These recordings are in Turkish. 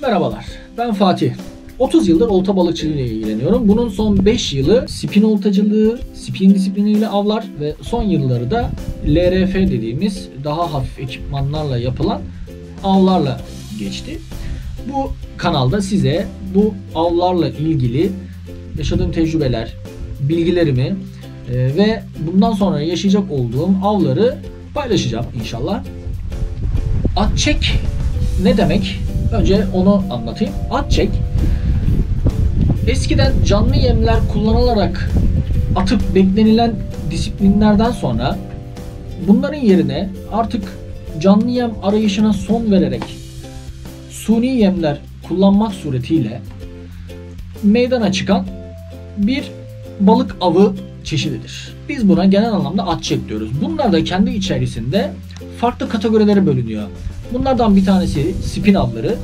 Merhabalar, ben Fatih. 30 yıldır olta balıkçılığı ile ilgileniyorum. Bunun son 5 yılı spin oltacılığı, spin disipliniyle avlar ve son yılları da LRF dediğimiz daha hafif ekipmanlarla yapılan avlarla geçti. Bu kanalda size bu avlarla ilgili yaşadığım tecrübeler, bilgilerimi ve bundan sonra yaşayacak olduğum avları paylaşacağım inşallah. At çek ne demek? Önce onu anlatayım. At çek, eskiden canlı yemler kullanılarak atıp beklenilen disiplinlerden sonra bunların yerine artık canlı yem arayışına son vererek suni yemler kullanmak suretiyle meydana çıkan bir balık avı çeşididir. Biz buna genel anlamda at çek diyoruz. Bunlar da kendi içerisinde farklı kategorilere bölünüyor. Bunlardan bir tanesi spin avları,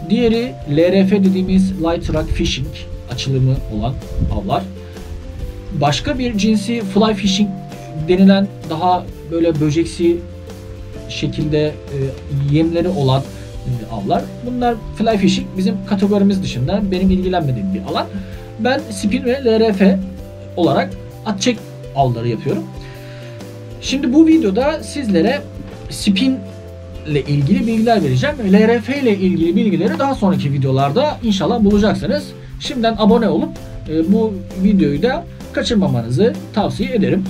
diğeri LRF dediğimiz Light Rock Fishing açılımı olan avlar. Başka bir cinsi Fly Fishing denilen daha böyle böceksi şekilde yemleri olan avlar. Bunlar Fly Fishing bizim kategorimiz dışında benim ilgilenmediğim bir alan. Ben spin ve LRF olarak at çek avları yapıyorum. Şimdi bu videoda sizlere spin ile ilgili bilgiler vereceğim. LRF ile ilgili bilgileri daha sonraki videolarda inşallah bulacaksınız. Şimdiden abone olup bu videoyu da kaçırmamanızı tavsiye ederim.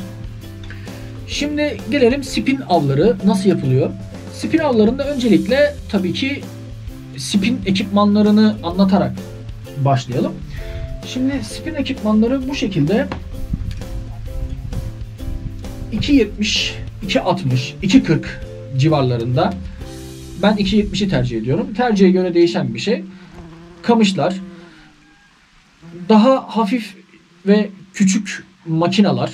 Şimdi gelelim spin avları nasıl yapılıyor? Spin avlarında öncelikle tabii ki spin ekipmanlarını anlatarak başlayalım. Şimdi spin ekipmanları bu şekilde 2.70, 2.60, 2.40 civarlarında. Ben 2.70'i tercih ediyorum. Tercihe göre değişen bir şey. Kamışlar, daha hafif ve küçük makineler,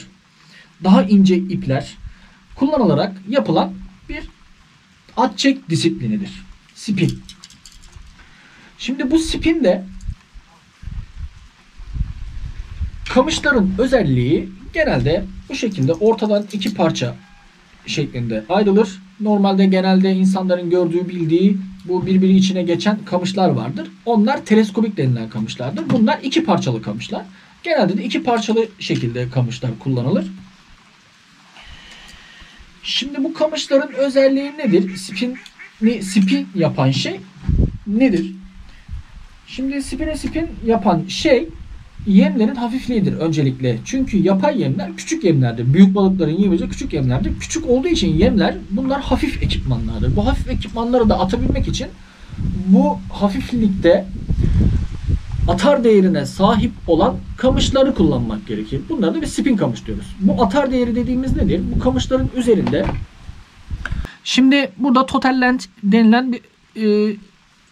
daha ince ipler kullanılarak yapılan bir at çek disiplinidir. Spin. Şimdi bu spin de kamışların özelliği genelde bu şekilde ortadan iki parça şeklinde ayrılır. Normalde genelde insanların gördüğü, bildiği bu birbiri içine geçen kamışlar vardır. Onlar teleskopik denilen kamışlardır. Bunlar iki parçalı kamışlar. Genelde de iki parçalı şekilde kamışlar kullanılır. Şimdi bu kamışların özelliği nedir? Spin yapan şey nedir? Şimdi spin yapan şey yemlerin hafifliğidir öncelikle. Çünkü yapay yemler küçük yemlerdir. Büyük balıkların yiyebileceği küçük yemlerdir. Küçük olduğu için yemler bunlar hafif ekipmanlardır. Bu hafif ekipmanları da atabilmek için bu hafiflikte atar değerine sahip olan kamışları kullanmak gerekir. Bunlara da bir spin kamış diyoruz. Bu atar değeri dediğimiz nedir? Bu kamışların üzerinde şimdi burada total length denilen bir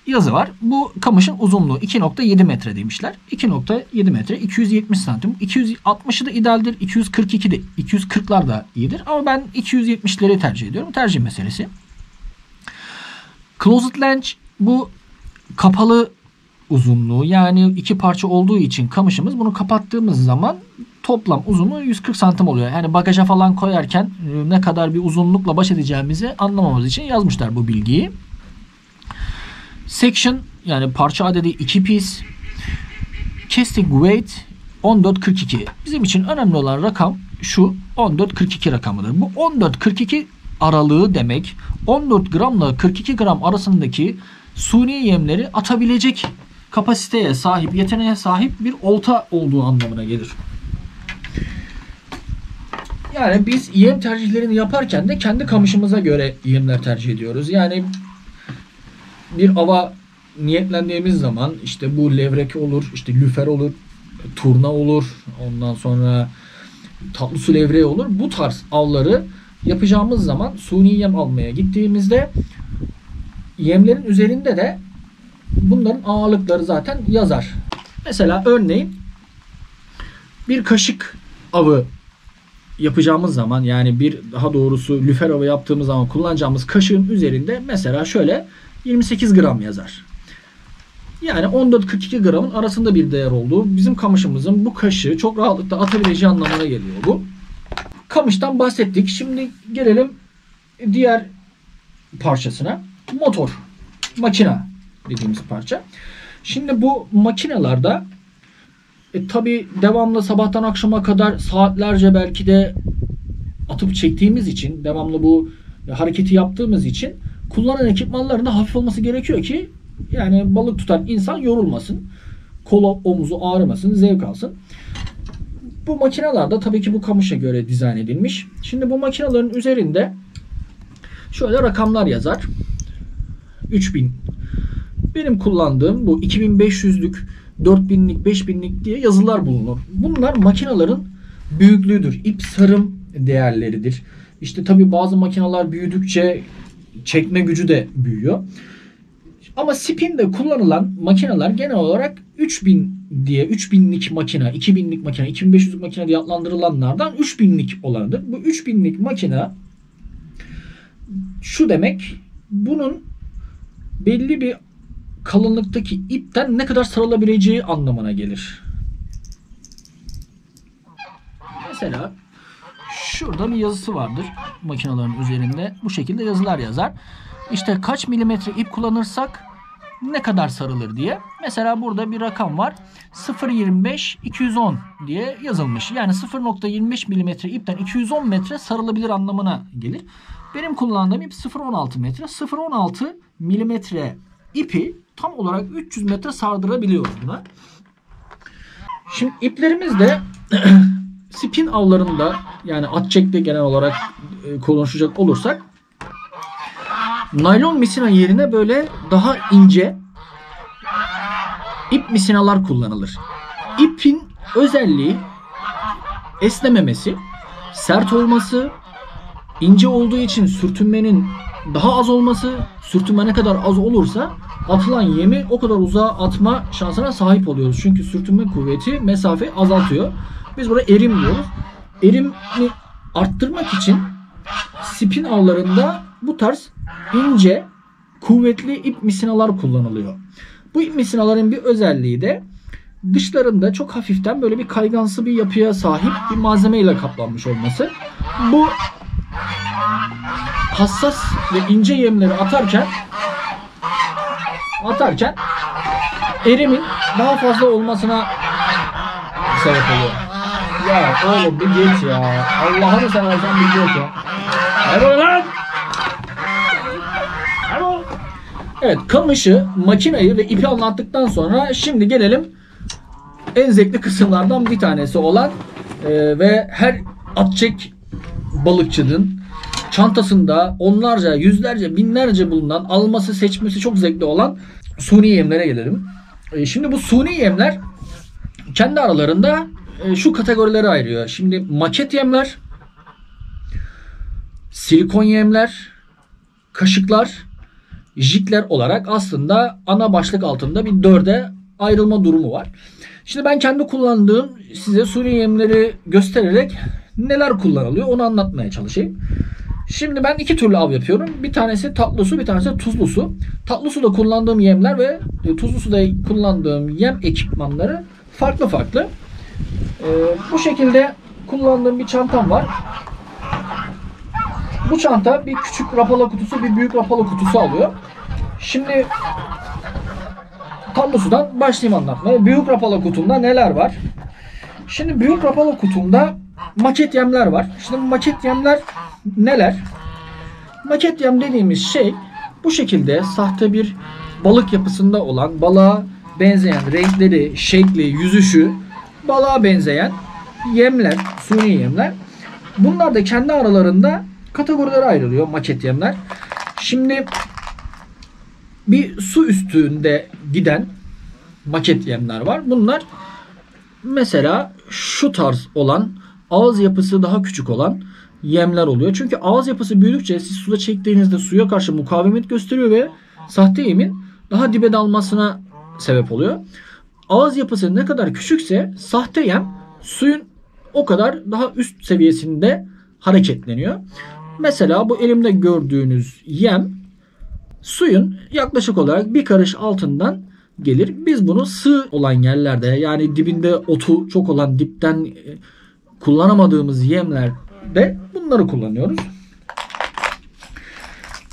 yazı var. Bu kamışın uzunluğu 2.7 metre demişler. 2.7 metre 270 santim. 260'ı da idealdir. 242 de 240'lar da iyidir. Ama ben 270'leri tercih ediyorum. Tercih meselesi. Closed length bu kapalı uzunluğu. Yani iki parça olduğu için kamışımız bunu kapattığımız zaman toplam uzunluğu 140 santim oluyor. Yani bagaja falan koyarken ne kadar bir uzunlukla baş edeceğimizi anlamamız için yazmışlar bu bilgiyi. Section yani parça adedi 2 piece. Casting weight 14.42. Bizim için önemli olan rakam şu 14.42 rakamıdır. Bu 14.42 aralığı demek 14 gramla 42 gram arasındaki suni yemleri atabilecek kapasiteye sahip, yeteneğe sahip bir olta olduğu anlamına gelir. Yani biz yem tercihlerini yaparken de kendi kamışımıza göre yemler tercih ediyoruz. Yani bir ava niyetlendiğimiz zaman işte bu levrek olur, işte lüfer olur, turna olur, ondan sonra tatlı su levreği olur. Bu tarz avları yapacağımız zaman suni yem almaya gittiğimizde yemlerin üzerinde de bunların ağırlıkları zaten yazar. Mesela örneğin bir kaşık avı yapacağımız zaman yani bir daha doğrusu lüfer avı yaptığımız zaman kullanacağımız kaşığın üzerinde mesela şöyle 28 gram yazar. Yani 14-42 gramın arasında bir değer olduğu bizim kamışımızın bu kaşığı çok rahatlıkla atabileceği anlamına geliyor bu. Kamıştan bahsettik. Şimdi gelelim diğer parçasına. Motor, makina. dediğimiz parça. Şimdi bu makinelerde tabi devamlı sabahtan akşama kadar saatlerce belki de atıp çektiğimiz için, devamlı bu hareketi yaptığımız için kullanılan ekipmanların da hafif olması gerekiyor ki yani balık tutan insan yorulmasın. Kolu, omuzu ağrımasın, zevk alsın. Bu makineler de tabii ki bu kamışa göre dizayn edilmiş. Şimdi bu makinelerin üzerinde şöyle rakamlar yazar. 3000. Benim kullandığım bu 2500'lük, 4000'lik, 5000'lik diye yazılar bulunur. Bunlar makinelerin büyüklüğüdür. İp sarım değerleridir. İşte tabii bazı makineler büyüdükçe çekme gücü de büyüyor. Ama spin'de kullanılan makineler genel olarak 3000 diye 3000'lik makine, 2000'lik makine, 2500'lik makine diye adlandırılanlardan 3000'lik olanıdır. Bu 3000'lik makine şu demek, bunun belli bir kalınlıktaki ipten ne kadar sarılabileceği anlamına gelir. Mesela şurada bir yazısı vardır makinelerin üzerinde. Bu şekilde yazılar yazar. İşte kaç milimetre ip kullanırsak ne kadar sarılır diye. Mesela burada bir rakam var. 0.25 210 diye yazılmış. Yani 0.25 milimetre ipten 210 metre sarılabilir anlamına gelir. Benim kullandığım ip 0.16 metre. 0.16 milimetre ipi tam olarak 300 metre sardırabiliyoruz buna. Şimdi iplerimiz de spin avlarında, yani at çekte genel olarak konuşacak olursak, naylon misina yerine böyle daha ince ip misinalar kullanılır. İpin özelliği esnememesi, sert olması, ince olduğu için sürtünmenin daha az olması. Sürtünme ne kadar az olursa atılan yemi o kadar uzağa atma şansına sahip oluyoruz. Çünkü sürtünme kuvveti mesafeyi azaltıyor. Biz buna erim diyoruz. Erimi arttırmak için spin avlarında bu tarz ince, kuvvetli ip misinalar kullanılıyor. Bu ip misinaların bir özelliği de dışlarında çok hafiften böyle bir kaygansı bir yapıya sahip bir malzeme ile kaplanmış olması. Bu hassas ve ince yemleri atarken erimin daha fazla olmasına sebep oluyor. Ya oğlum bir geç ya. Allah'ını seversen bir geç ya. Hadi lan! Evet, kamışı, makinayı ve ipi anlattıktan sonra şimdi gelelim en zevkli kısımlardan bir tanesi olan ve her atçek balıkçının çantasında onlarca, yüzlerce, binlerce bulunan, alması, seçmesi çok zevkli olan suni yemlere gelelim. Şimdi bu suni yemler kendi aralarında şu kategorilere ayırıyor. Şimdi maket yemler, silikon yemler, kaşıklar, jigler olarak aslında ana başlık altında bir dörde ayrılma durumu var. Şimdi ben kendi kullandığım, size suni yemleri göstererek neler kullanılıyor onu anlatmaya çalışayım. Şimdi ben iki türlü av yapıyorum. Bir tanesi tatlı su, bir tanesi tuzlu su. Tatlı suda kullandığım yemler ve tuzlu suda kullandığım yem ekipmanları farklı farklı. Bu şekilde kullandığım bir çantam var. Bu çanta bir küçük rapala kutusu, bir büyük rapala kutusu alıyor. Şimdi tatlı sudan başlayayım anlatmaya. Büyük rapala kutumda neler var? Şimdi büyük rapala kutumda maket yemler var. Şimdi maket yemler neler? Maket yem dediğimiz şey bu şekilde sahte bir balık yapısında olan, balığa benzeyen renkleri, şekli, yüzüşü balığa benzeyen yemler, suni yemler. Bunlar da kendi aralarında kategorilere ayrılıyor maket yemler. Şimdi bir su üstünde giden maket yemler var. Bunlar mesela şu tarz olan, ağız yapısı daha küçük olan yemler oluyor. Çünkü ağız yapısı büyüdükçe siz suda çektiğinizde suya karşı mukavemet gösteriyor ve sahte yemin daha dibe dalmasına sebep oluyor. Ağız yapısı ne kadar küçükse sahte yem suyun o kadar daha üst seviyesinde hareketleniyor. Mesela bu elimde gördüğünüz yem suyun yaklaşık olarak bir karış altından gelir. Biz bunu sığ olan yerlerde, yani dibinde otu çok olan, dipten kullanamadığımız yemlerde bunları kullanıyoruz.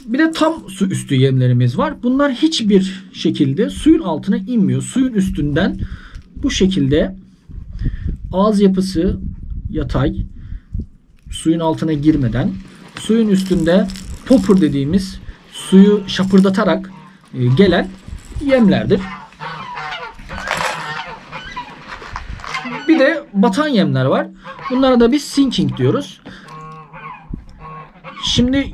Bir de tam su üstü yemlerimiz var. Bunlar hiçbir şekilde suyun altına inmiyor. Suyun üstünden bu şekilde ağız yapısı yatay, suyun altına girmeden, suyun üstünde popper dediğimiz suyu şapırdatarak gelen yemlerdir. Bir de batan yemler var. Bunlara da biz sinking diyoruz. Şimdi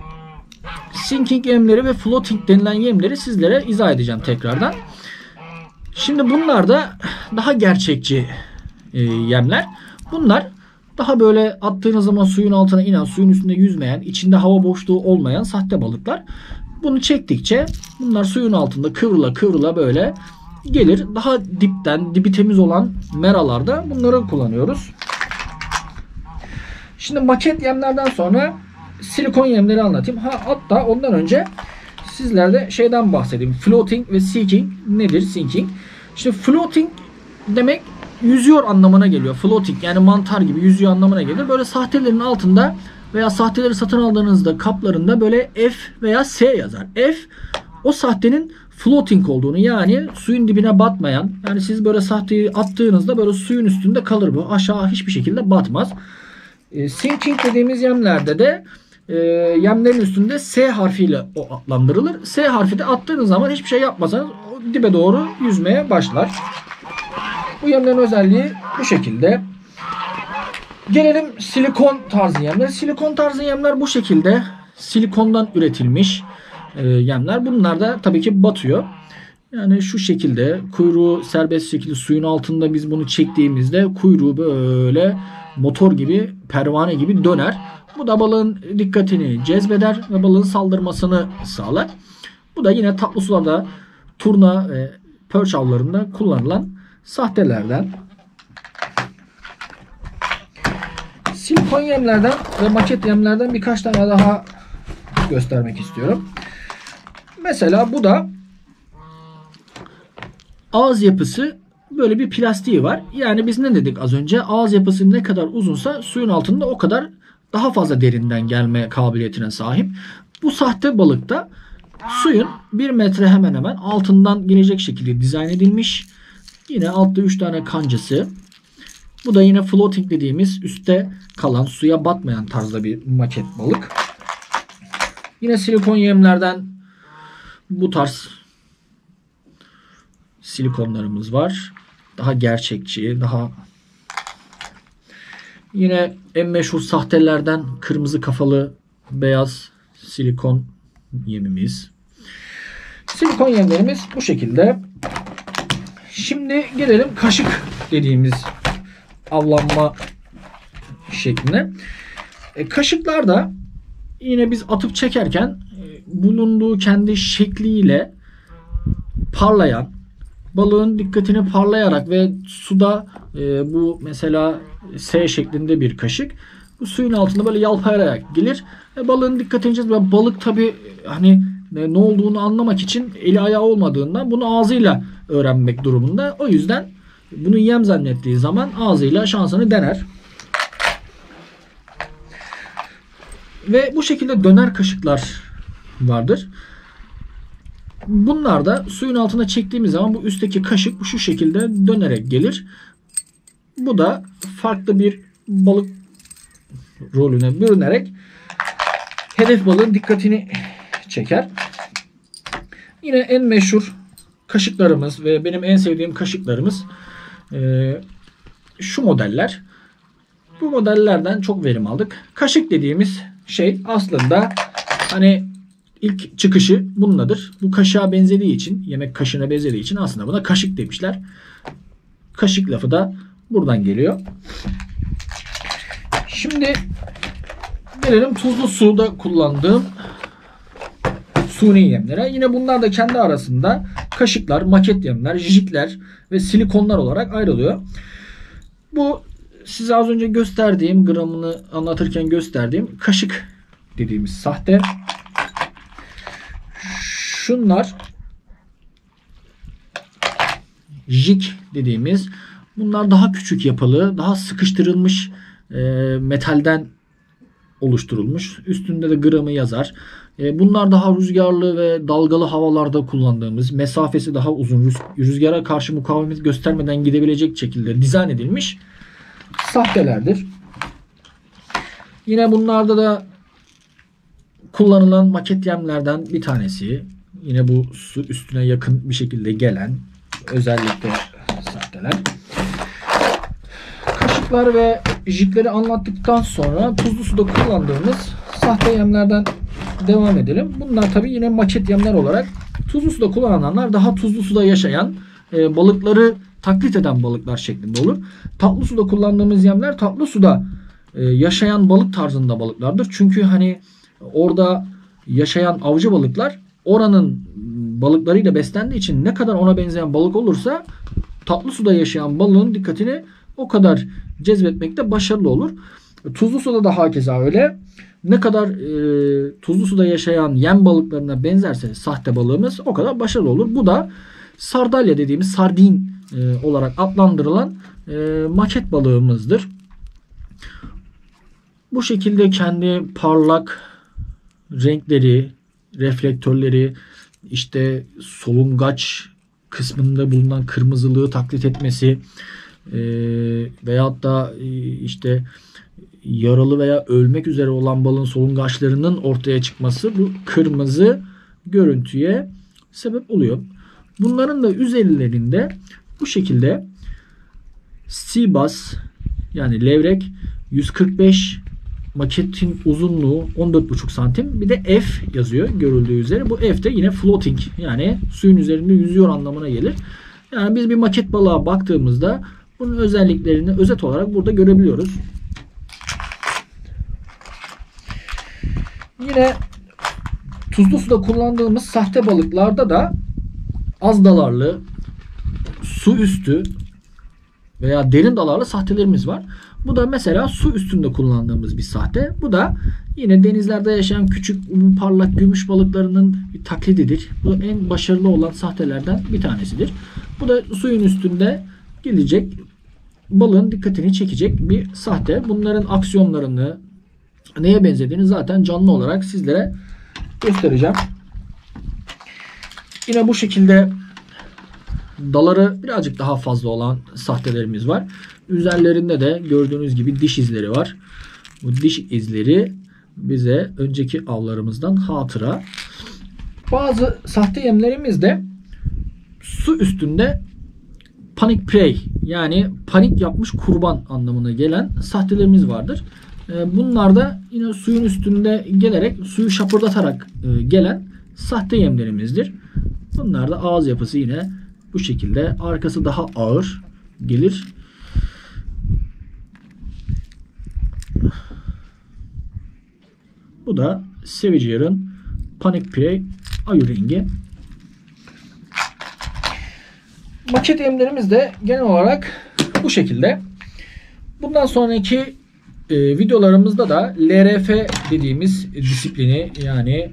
sinking yemleri ve floating denilen yemleri sizlere izah edeceğim tekrardan. Şimdi bunlar da daha gerçekçi yemler. Bunlar daha böyle attığınız zaman suyun altına inen, suyun üstünde yüzmeyen, içinde hava boşluğu olmayan sahte balıklar. Bunu çektikçe bunlar suyun altında kıvrıla kıvrıla böyle gelir. Daha dipten, dibi temiz olan meralarda bunları kullanıyoruz. Şimdi maket yemlerden sonra silikon yemleri anlatayım. Hatta ondan önce sizlere şeyden bahsedeyim. Floating ve sinking nedir? Sinking. İşte floating demek yüzüyor anlamına geliyor. Floating yani mantar gibi yüzüyor anlamına gelir. Böyle sahtelerin altında veya sahteleri satın aldığınızda kaplarında böyle F veya S yazar. F o sahtenin floating olduğunu, yani suyun dibine batmayan, yani siz böyle sahteyi attığınızda böyle suyun üstünde kalır bu. Aşağı hiçbir şekilde batmaz. Sinking dediğimiz yemlerde de yemlerin üstünde S harfiyle o adlandırılır. S harfi de attığınız zaman hiçbir şey yapmasanız o dibe doğru yüzmeye başlar. Bu yemlerin özelliği bu şekilde. Gelelim silikon tarzı yemler. Silikon tarzı yemler bu şekilde silikondan üretilmiş yemler. Bunlar da tabii ki batıyor. Yani şu şekilde kuyruğu serbest şekilde suyun altında biz bunu çektiğimizde kuyruğu böyle motor gibi, pervane gibi döner. Bu da balığın dikkatini cezbeder ve balığın saldırmasını sağlar. Bu da yine tatlı sularda, turna ve perch avlarında kullanılan sahtelerden. Silikon yemlerden ve maket yemlerden birkaç tane daha göstermek istiyorum. Mesela bu da ağız yapısı böyle bir plastiği var. Yani biz ne dedik az önce? Ağız yapısı ne kadar uzunsa suyun altında o kadar daha fazla derinden gelme kabiliyetine sahip. Bu sahte balıkta suyun 1 metre hemen hemen altından gelecek şekilde dizayn edilmiş. Yine altta 3 tane kancası. Bu da yine floating dediğimiz üstte kalan suya batmayan tarzda bir maket balık. Yine silikon yemlerden bu tarz silikonlarımız var. Daha gerçekçi, daha yine en meşhur sahtelerden kırmızı kafalı beyaz silikon yemimiz. Silikon yemlerimiz bu şekilde. Şimdi gelelim kaşık dediğimiz avlanma şekline. Kaşıklar da yine biz atıp çekerken bulunduğu kendi şekliyle parlayan, balığın dikkatini parlayarak ve suda bu mesela S şeklinde bir kaşık bu suyun altında böyle yalpayarak gelir. Balığın dikkatini çekir. Balık tabi hani ne olduğunu anlamak için eli ayağı olmadığından bunu ağzıyla öğrenmek durumunda. O yüzden bunu yem zannettiği zaman ağzıyla şansını dener. Ve bu şekilde döner kaşıklar vardır. Bunlar da suyun altına çektiğimiz zaman bu üstteki kaşık şu şekilde dönerek gelir. Bu da farklı bir balık rolüne bürünerek hedef balığın dikkatini çeker. Yine en meşhur kaşıklarımız ve benim en sevdiğim kaşıklarımız şu modeller. Bu modellerden çok verim aldık. Kaşık dediğimiz şey aslında hani ilk çıkışı bununladır. Bu kaşığa benzediği için, yemek kaşığına benzediği için aslında buna kaşık demişler. Kaşık lafı da buradan geliyor. Şimdi gelelim tuzlu suda kullandığım suni yemlere. Yine bunlar da kendi arasında kaşıklar, maket yemler, jigler ve silikonlar olarak ayrılıyor. Bu size az önce gösterdiğim, gramını anlatırken gösterdiğim kaşık dediğimiz sahte. Şunlar jig dediğimiz, bunlar daha küçük yapılı, daha sıkıştırılmış metalden oluşturulmuş. Üstünde de gramı yazar. Bunlar daha rüzgarlı ve dalgalı havalarda kullandığımız, mesafesi daha uzun, rüzgara karşı mukavemet göstermeden gidebilecek şekilde dizayn edilmiş sahtelerdir. Yine bunlarda da kullanılan maket yemlerden bir tanesi. Yine bu su üstüne yakın bir şekilde gelen özellikle sahteler. Kaşıklar ve jigleri anlattıktan sonra tuzlu suda kullandığımız sahte yemlerden devam edelim. Bunlar tabi yine maket yemler olarak tuzlu suda kullanılanlar daha tuzlu suda yaşayan balıkları taklit eden balıklar şeklinde olur. Tatlı suda kullandığımız yemler tatlı suda yaşayan balık tarzında balıklardır. Çünkü hani orada yaşayan avcı balıklar oranın balıklarıyla beslendiği için ne kadar ona benzeyen balık olursa tatlı suda yaşayan balığın dikkatini o kadar cezbetmekte başarılı olur. Tuzlu suda da hakeza öyle. Ne kadar tuzlu suda yaşayan yem balıklarına benzerse sahte balığımız o kadar başarılı olur. Bu da sardalya dediğimiz sardin olarak adlandırılan maket balığımızdır. Bu şekilde kendi parlak renkleri, reflektörleri, işte solungaç kısmında bulunan kırmızılığı taklit etmesi veyahut da işte yaralı veya ölmek üzere olan balığın solungaçlarının ortaya çıkması bu kırmızı görüntüye sebep oluyor. Bunların da üzerlerinde bu şekilde Seabass yani levrek 145, maketin uzunluğu 14,5 santim. Bir de F yazıyor görüldüğü üzere. Bu F de yine floating yani suyun üzerinde yüzüyor anlamına gelir. Yani biz bir maket balığa baktığımızda bunun özelliklerini özet olarak burada görebiliyoruz. Yine tuzlu suda kullandığımız sahte balıklarda da az dalarlı, su üstü veya derin dalarlı sahtelerimiz var. Bu da mesela su üstünde kullandığımız bir sahte. Bu da yine denizlerde yaşayan küçük parlak gümüş balıklarının bir taklididir. Bu en başarılı olan sahtelerden bir tanesidir. Bu da suyun üstünde gelecek balığın dikkatini çekecek bir sahte. Bunların aksiyonlarını neye benzediğini zaten canlı olarak sizlere göstereceğim. Yine bu şekilde daları birazcık daha fazla olan sahtelerimiz var. Üzerlerinde de gördüğünüz gibi diş izleri var. Bu diş izleri bize önceki avlarımızdan hatıra. Bazı sahte yemlerimiz de su üstünde panic prey yani panik yapmış kurban anlamına gelen sahtelerimiz vardır. Bunlar da yine suyun üstünde gelerek suyu şapırdatarak gelen sahte yemlerimizdir. Bunlar da ağız yapısı yine bu şekilde. Arkası daha ağır gelir. Bu da Savage Yar'ın Panic Prey ayu rengi. Maket yemlerimiz de genel olarak bu şekilde. Bundan sonraki videolarımızda da LRF dediğimiz disiplini yani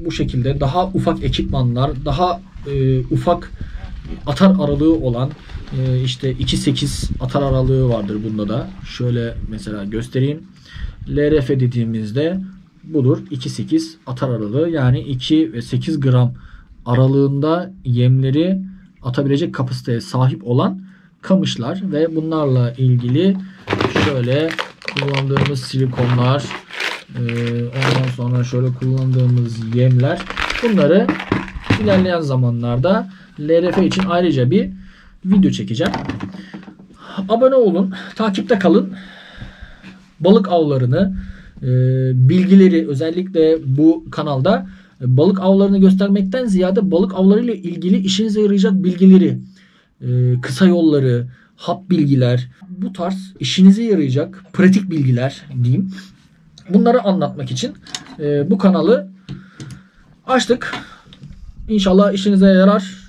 bu şekilde daha ufak ekipmanlar, daha ufak atar aralığı olan işte 2.8 atar aralığı vardır bunda da. Şöyle mesela göstereyim. LRF dediğimizde budur. 2.8 atar aralığı yani 2 ve 8 gram aralığında yemleri atabilecek kapasiteye sahip olan kamışlar ve bunlarla ilgili şöyle kullandığımız silikonlar, ondan sonra şöyle kullandığımız yemler, bunları ilerleyen zamanlarda LRF için ayrıca bir video çekeceğim. Abone olun, takipte kalın. Balık avlarını, bilgileri özellikle bu kanalda balık avlarını göstermekten ziyade balık avlarıyla ilgili işinize yarayacak bilgileri, kısa yolları, hap bilgiler, bu tarz işinize yarayacak pratik bilgiler diyeyim. Bunları anlatmak için bu kanalı açtık. İnşallah işinize yarar.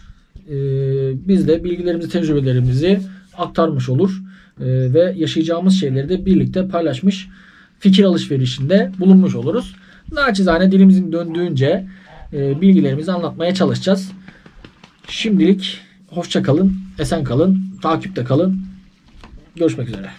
Biz de bilgilerimizi, tecrübelerimizi aktarmış olur ve yaşayacağımız şeyleri de birlikte paylaşmış, fikir alışverişinde bulunmuş oluruz. Naçizane dilimizin döndüğünce bilgilerimizi anlatmaya çalışacağız. Şimdilik hoşça kalın, esen kalın, takipte kalın. Görüşmek üzere.